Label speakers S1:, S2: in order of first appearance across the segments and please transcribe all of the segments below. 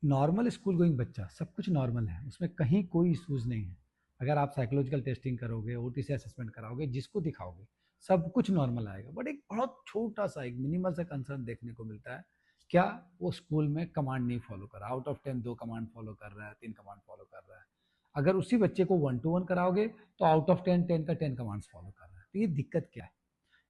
S1: Normal school going बच्चा, सब कुछ नॉर्मल है, उसमें कहीं कोई इश्यूज नहीं है। अगर आप साइकोलॉजिकल टेस्टिंग करोगे, ओटीसी असेसमेंट कराओगे, जिसको दिखाओगे, सब कुछ नॉर्मल आएगा। बट एक बहुत छोटा सा, एक मिनिमल सा कंसर्न देखने को मिलता है। क्या वो स्कूल में कमांड नहीं फॉलो कर रहा, आउट ऑफ 10 2 कमांड फॉलो कर रहा है, 3 कमांड फॉलो कर रहा है। अगर उसी बच्चे को 1 to 1 कराओगे तो आउट ऑफ 10 का 10 कमांड्स फॉलो कर रहा है। तो ये दिक्कत क्या है?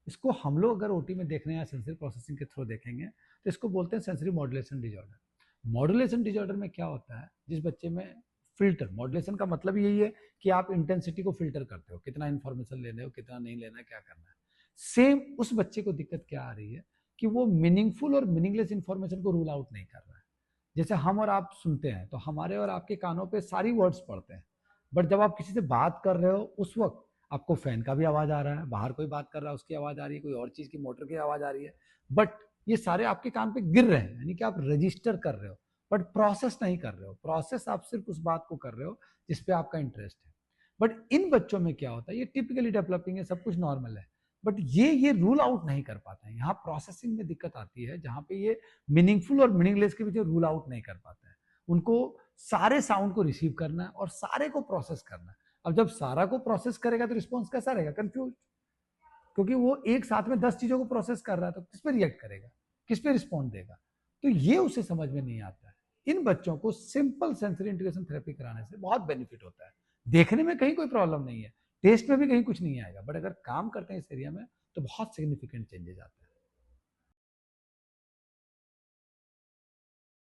S1: इसको हम लोग अगर ओटी में देख रहे हैं या सेंसरी प्रोसेसिंग के थ्रू देखेंगे तो इसको बोलते हैं sensory modulation disorder. Modulation disorder में क्या होता है, जिस बच्चे में फिल्टर, मॉड्यूलेशन का मतलब यही है कि आप इंटेंसिटी को फिल्टर करते हो, कितना इन्फॉर्मेशन ले रहे हो, कितना नहीं लेना है, क्या करना है। सेम उस बच्चे को दिक्कत क्या आ रही है कि वो मीनिंगफुल और मीनिंगलेस इंफॉर्मेशन को रूल आउट नहीं कर रहा है। जैसे हम और आप सुनते हैं तो हमारे और आपके कानों पे सारी वर्ड्स पड़ते हैं, बट जब आप किसी से बात कर रहे हो उस वक्त आपको फैन का भी आवाज आ रहा है, बाहर कोई बात कर रहा है उसकी आवाज आ रही है, कोई और चीज की मोटर की आवाज आ रही है, बट ये सारे आपके कान पे गिर रहे हैं, यानी कि आप रजिस्टर कर रहे हो बट प्रोसेस नहीं कर रहे हो। प्रोसेस आप सिर्फ उस बात को कर रहे हो जिसपे आपका इंटरेस्ट है। बट इन बच्चों में क्या होता है, ये टिपिकली डेवलपिंग है, सब कुछ नॉर्मल है, बट ये रूल आउट नहीं कर पाते हैं। यहाँ प्रोसेसिंग में दिक्कत आती है, जहां पे ये मीनिंगफुल और मीनिंगलेस के बीच रूल आउट नहीं कर पाते हैं। उनको सारे साउंड को रिसीव करना है और सारे को प्रोसेस करना है। अब जब सारा को प्रोसेस करेगा तो रिस्पॉन्स कैसा रहेगा? कंफ्यूज, क्योंकि वो एक साथ में 10 चीजों को प्रोसेस कर रहा है, तो किस पे रिएक्ट करेगा, किस पे रिस्पॉन्ड देगा? तो ये उसे समझ में नहीं आता है। इन बच्चों को सिंपल सेंसरी इंटीग्रेशन थेरेपी कराने से बहुत बेनिफिट होता है। देखने में कहीं कोई प्रॉब्लम नहीं है, टेस्ट में भी कहीं कुछ नहीं आएगा, बट अगर काम करते हैं इस एरिया में तो बहुत सिग्निफिकेंट चेंजेस आते हैं।